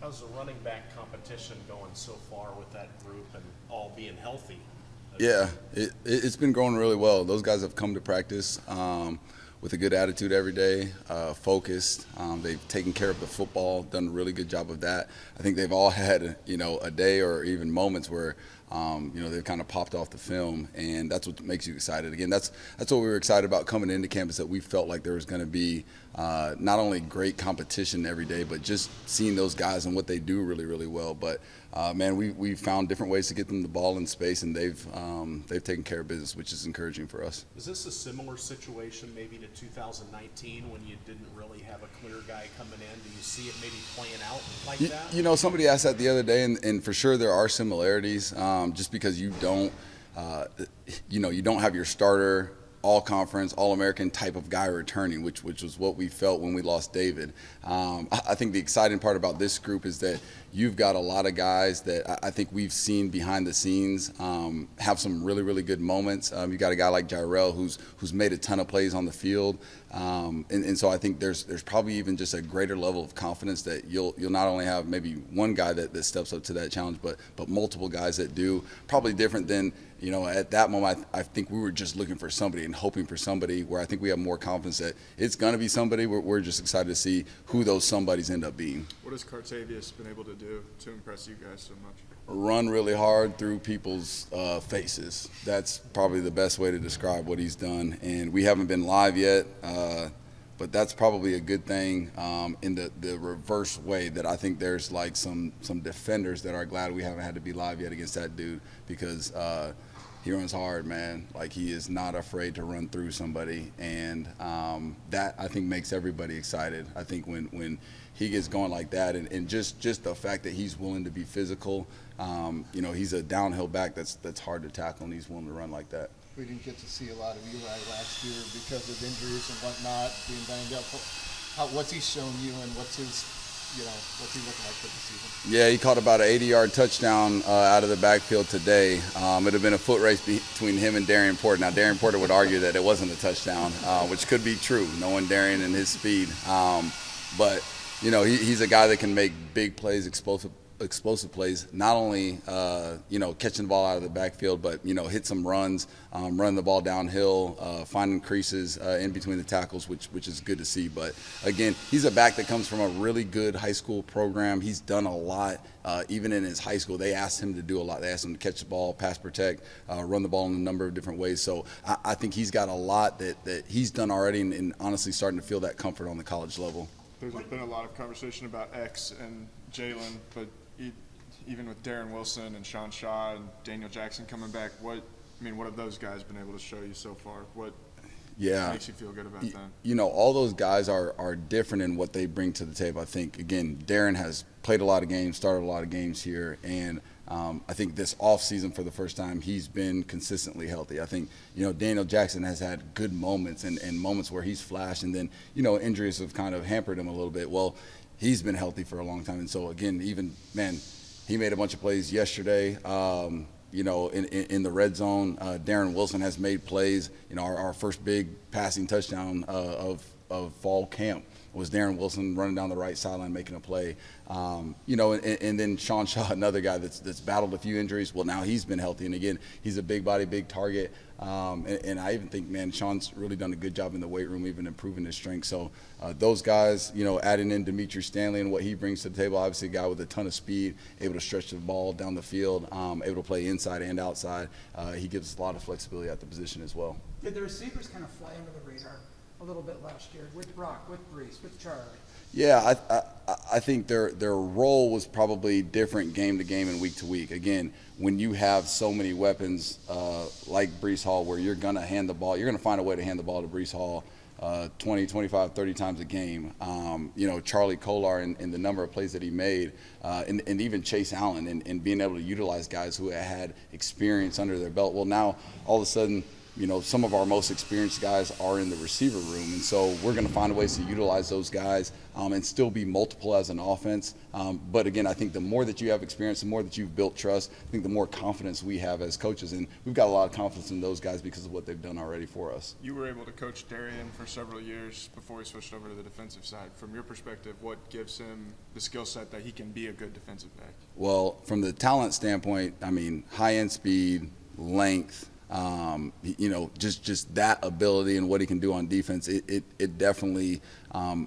How's the running back competition going so far with that group and all being healthy? Yeah, it's been going really well. Those guys have come to practice with a good attitude every day, focused. They've taken care of the football, done a really good job of that. I think they've all had, a day or even moments where, they've kind of popped off the film, and that's what makes you excited. Again, that's what we were excited about coming into campus, that we felt like there was going to be not only great competition every day, but just seeing those guys and what they do really, really well. But man, we found different ways to get them the ball in space, and they've taken care of business, which is encouraging for us. Is this a similar situation maybe to 2019 when you didn't really have a clear guy coming in? Do you see it maybe playing out like that? Somebody asked that the other day, and for sure there are similarities. Just because you don't have your starter, all-conference, all-American type of guy returning, which was what we felt when we lost David. I think the exciting part about this group is that you've got a lot of guys that I think we've seen behind the scenes have some really, really good moments. You got a guy like Jirel who's made a ton of plays on the field, and so I think there's probably even just a greater level of confidence that you'll not only have maybe one guy that steps up to that challenge, but multiple guys that do. Probably different than, at that moment, I think we were just looking for somebody and hoping for somebody, where I think we have more confidence that it's going to be somebody. We're just excited to see who those somebodies end up being. What has Cartavius been able to do to impress you guys so much? Run really hard through people's faces. That's probably the best way to describe what he's done. And we haven't been live yet, but that's probably a good thing in the reverse way, that I think there's like some defenders that are glad we haven't had to be live yet against that dude, because he runs hard, man. Like, he is not afraid to run through somebody, and that I think makes everybody excited. I think when he gets going like that, and just the fact that he's willing to be physical, he's a downhill back that's hard to tackle, and he's willing to run like that. We didn't get to see a lot of Eli last year because of injuries and whatnot, being banged up. What's he shown you, and what's he looking like for the season? Yeah, he caught about an 80-yard touchdown out of the backfield today. It had been a foot race between him and Darian Porter. Now, Darian Porter would argue that it wasn't a touchdown, which could be true, knowing Darian and his speed. But he's a guy that can make big plays, explosive plays, not only catching the ball out of the backfield, but hit some runs, run the ball downhill, finding creases in between the tackles, which is good to see. But again, he's a back that comes from a really good high school program. He's done a lot. Even in his high school, they asked him to do a lot. They asked him to catch the ball, pass protect, run the ball in a number of different ways. So I think he's got a lot that he's done already, and honestly starting to feel that comfort on the college level. There's been a lot of conversation about X and Jalen, but even with Darren Wilson and Sean Shaw and Daniel Jackson coming back, what have those guys been able to show you so far? What makes you feel good about them? All those guys are different in what they bring to the table. I think, again, Darren has played a lot of games, started a lot of games here, and I think this offseason, for the first time, he's been consistently healthy. I think, Daniel Jackson has had good moments and moments where he's flashed, and then, injuries have kind of hampered him a little bit. Well, he's been healthy for a long time. And so, again, he made a bunch of plays yesterday, in the red zone. Darren Wilson has made plays. Our first big passing touchdown of fall camp was Darren Wilson running down the right sideline making a play. And then Sean Shaw, another guy that's battled a few injuries. Well, now he's been healthy, and again, he's a big body, big target. And I even think, Sean's really done a good job in the weight room, even improving his strength. So those guys, adding in Demetri Stanley and what he brings to the table, obviously a guy with a ton of speed, able to stretch the ball down the field, able to play inside and outside. He gives us a lot of flexibility at the position as well. Did the receivers kind of fly under the radar a little bit last year with Brock, with Brees, with Charlie? Yeah, I think their role was probably different game to game and week to week. Again, when you have so many weapons like Brees Hall, where you're going to hand the ball, you're going to find a way to hand the ball to Brees Hall 20, 25, 30 times a game. Charlie Kolar and the number of plays that he made, and even Chase Allen and being able to utilize guys who had experience under their belt. Well, now all of a sudden, some of our most experienced guys are in the receiver room. And so we're going to find ways to utilize those guys and still be multiple as an offense. But again, I think the more that you have experience, the more that you've built trust, I think the more confidence we have as coaches. And we've got a lot of confidence in those guys because of what they've done already for us. You were able to coach Darian for several years before he switched over to the defensive side. From your perspective, what gives him the skill set that he can be a good defensive back? Well, from the talent standpoint, I mean, high-end speed, length, just that ability and what he can do on defense, it definitely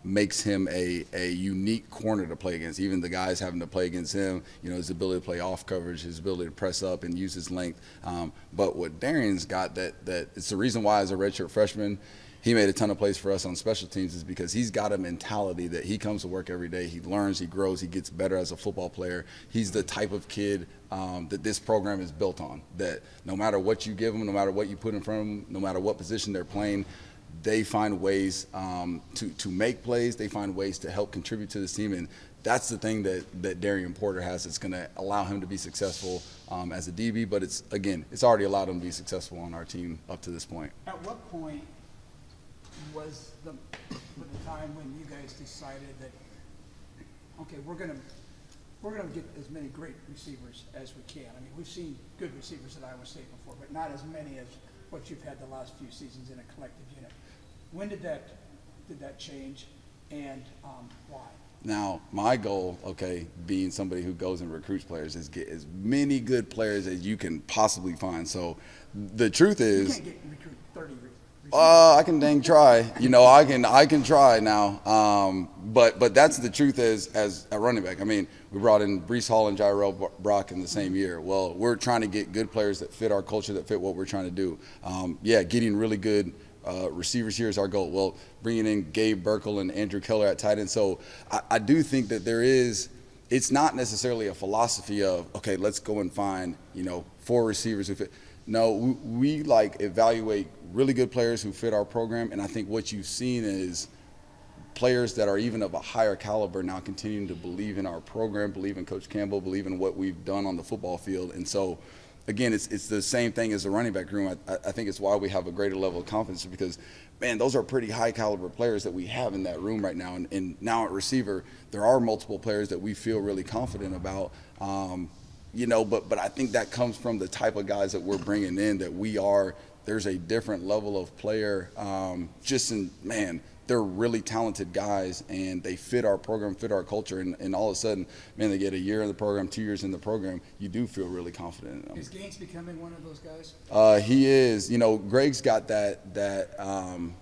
makes him a unique corner to play against. Even the guys having to play against him, his ability to play off coverage, his ability to press up and use his length. But what Darian's got that it's the reason why as a redshirt freshman, he made a ton of plays for us on special teams is because he's got a mentality that he comes to work every day. He learns, he grows, he gets better as a football player. He's the type of kid that this program is built on, that no matter what you give him, no matter what you put in front of him, no matter what position they're playing, they find ways to make plays. They find ways to help contribute to this team. And that's the thing that Darian Porter has that's going to allow him to be successful as a DB. But it's already allowed him to be successful on our team up to this point. At what point was the time when you guys decided that, okay, we're gonna get as many great receivers as we can? I mean, we've seen good receivers at Iowa State before, but not as many as what you've had the last few seasons in a collective unit. When did that change, and why? Now, my goal, being somebody who goes and recruits players, is get as many good players as you can possibly find. So the truth is, you can't recruit 30 receivers. I can dang try. I can try now. But that's the truth as a running back. I mean, we brought in Breece Hall and Jairell Brock in the same year. Well, we're trying to get good players that fit our culture, that fit what we're trying to do. Getting really good receivers here is our goal. Well, bringing in Gabe Burkle and Andrew Keller at tight end. So I do think that it's not necessarily a philosophy of, okay, let's go and find, 4 receivers who fit. No, we evaluate really good players who fit our program, and I think what you've seen is players that are even of a higher caliber now continuing to believe in our program, believe in Coach Campbell, believe in what we've done on the football field. And so, again, it's the same thing as the running back room. I think it's why we have a greater level of confidence because, man, those are pretty high caliber players that we have in that room right now. And now at receiver, there are multiple players that we feel really confident about. But I think that comes from the type of guys that we're bringing in, that there's a different level of player. They're really talented guys, and they fit our program, fit our culture, and all of a sudden, man, they get a year in the program, 2 years in the program, you do feel really confident in them. Is Gaines becoming one of those guys? He is. Greg's got that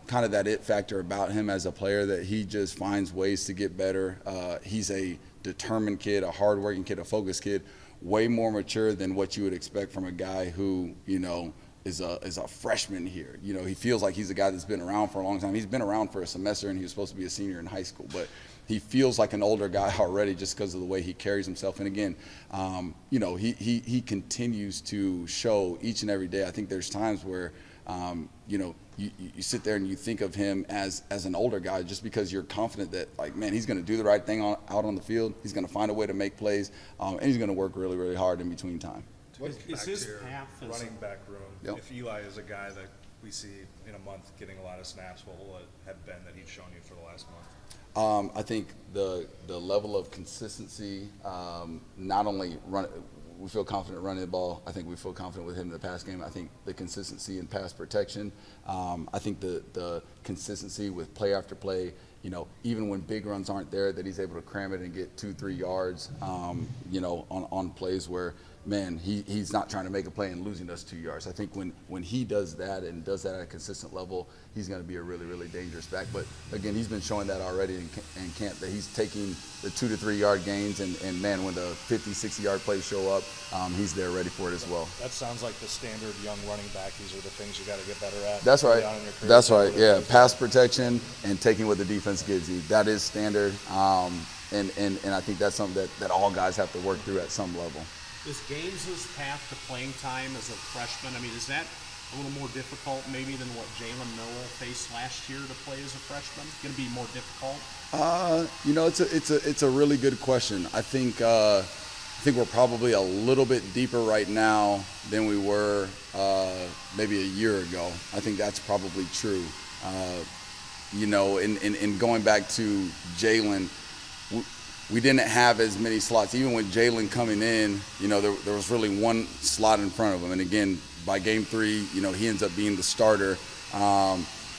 kind of that it factor about him as a player, that he just finds ways to get better. He's a determined kid, a hardworking kid, a focused kid, way more mature than what you would expect from a guy who, is a freshman here. He feels like he's a guy that's been around for a long time. He's been around for a semester, and he was supposed to be a senior in high school, but he feels like an older guy already just because of the way he carries himself. And again, he continues to show each and every day. I think there's times where, you sit there and you think of him as an older guy just because you're confident that, he's going to do the right thing out on the field. He's going to find a way to make plays, and he's going to work really, really hard in between time. Is his path as running back room? Yep. If Eli is a guy that we see in a month getting a lot of snaps, what will it have been that he's shown you for the last month? I think the level of consistency, not only we feel confident running the ball. I think we feel confident with him in the pass game. I think the consistency in pass protection. I think the consistency with play after play. Even when big runs aren't there, that he's able to cram it and get 2-3 yards. On plays where, man, he's not trying to make a play and losing us 2 yards. I think when he does that and does that at a consistent level, he's going to be a really, really dangerous back. But again, he's been showing that already in camp, that he's taking the 2 to 3 yard gains, and man, when the 50-60 yard plays show up, he's there ready for it as well. That sounds like the standard young running back. These are the things you got to get better at. That's right. That's right. Yeah, pass protection and taking what the defense gives you. That is standard, and I think that's something that all guys have to work through at some level. Is Gaines' path to playing time as a freshman, is that a little more difficult maybe than what Jalen Noel faced last year to play as a freshman? Going to be more difficult? It's a really good question. I think think we're probably a little bit deeper right now than we were maybe a year ago. I think that's probably true. You know, in going back to Jalen, we didn't have as many slots. Even with Jalen coming in, you know, there was really one slot in front of him. And again, by game 3, you know, he ends up being the starter.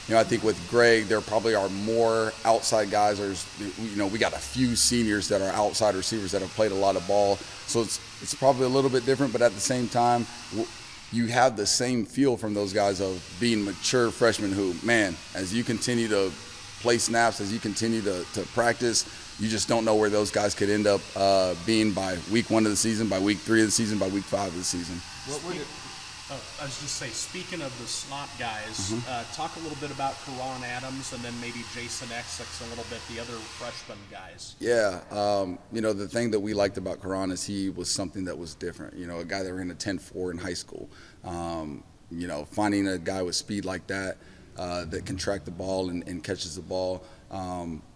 You know, I think with Greg, there probably are more outside guys. You know, we got a few seniors that are outside receivers that have played a lot of ball. So it's probably a little bit different, but at the same time, you have the same feel from those guys of being mature freshmen who, man, as you continue to play snaps, as you continue to practice, you just don't know where those guys could end up being by week 1 of the season, by week 3 of the season, by week 5 of the season. What would it? I was just saying, speaking of the slot guys, talk a little bit about Karan Adams and then maybe Jason Essex a little bit, the other freshman guys. Yeah, you know, the thing that we liked about Karan is he was something that was different. You know, a guy that ran a 10.4 in high school. You know, finding a guy with speed like that that can track the ball and catches the ball,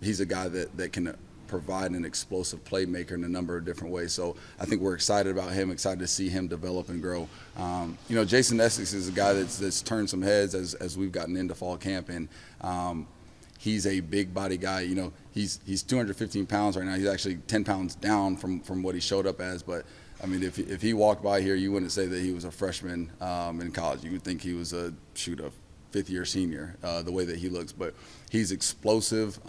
he's a guy that can provide an explosive playmaker in a number of different ways. So I think we're excited about him, excited to see him develop and grow. You know, Jason Essex is a guy that's turned some heads as we've gotten into fall camp, and he's a big body guy. You know, he's 215 pounds right now. He's actually 10 pounds down from what he showed up as, but I mean, if he walked by here, you wouldn't say that he was a freshman in college. You would think he was a 5th-year senior, the way that he looks. But he's explosive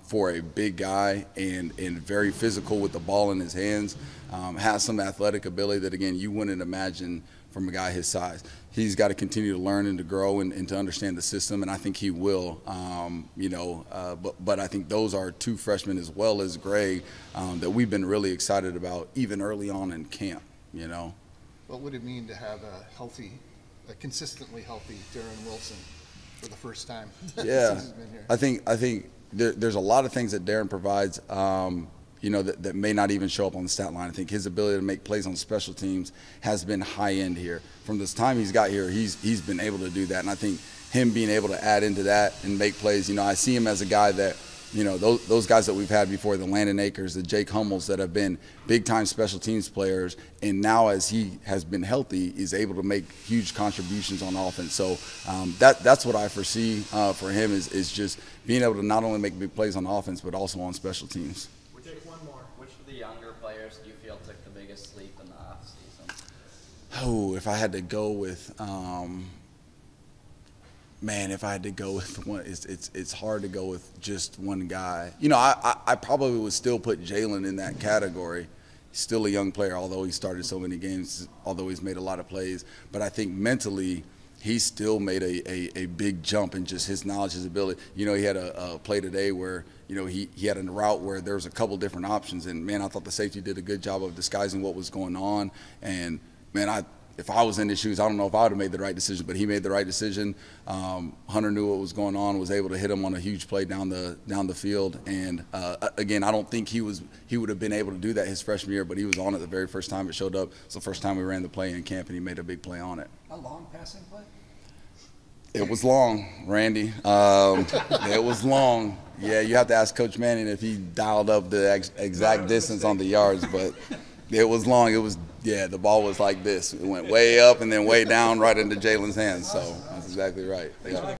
for a big guy and very physical with the ball in his hands. Has some athletic ability that, again, you wouldn't imagine from a guy his size. He's got to continue to learn and to grow and to understand the system, and I think he will. You know, but I think those are 2 freshmen as well as Greg that we've been really excited about even early on in camp, you know. What would it mean to have a consistently healthy Darren Wilson for the first time Yeah, since he's been here? I think there's a lot of things that Darren provides, you know, that may not even show up on the stat line. I think his ability to make plays on special teams has been high end here. From this time he's got here, he's been able to do that, and I think him being able to add into that and make plays, you know, I see him as a guy that, you know, those guys that we've had before, the Landon Akers, the Jake Hummels, that have been big-time special teams players, and now as he has been healthy, is able to make huge contributions on offense. So that's what I foresee for him is just being able to not only make big plays on offense, but also on special teams. We'll take one more. Which of the younger players do you feel took the biggest leap in the offseason? Oh, if I had to go with man, if I had to go with one, it's hard to go with just one guy. You know, I probably would still put Jalen in that category. He's still a young player, although he started so many games, although he's made a lot of plays. But I think mentally, he still made a big jump in just his knowledge, his ability. You know, he had a play today where, you know, he had a route where there was a couple different options. And, man, I thought the safety did a good job of disguising what was going on. And, man, if I was in his shoes, I don't know if I would have made the right decision, but he made the right decision. Hunter knew what was going on, was able to hit him on a huge play down the field. And again, I don't think he would have been able to do that his freshman year, but he was on it the very first time it showed up. It's the first time we ran the play in camp, and he made a big play on it. A long passing play? It was long, Randy. It was long. Yeah, you have to ask Coach Manning if he dialed up the exact distance on the yards, but it was long. It was. Yeah, the ball was like this. It went way up and then way down right into Jalen's hands. So that's exactly right. Yeah.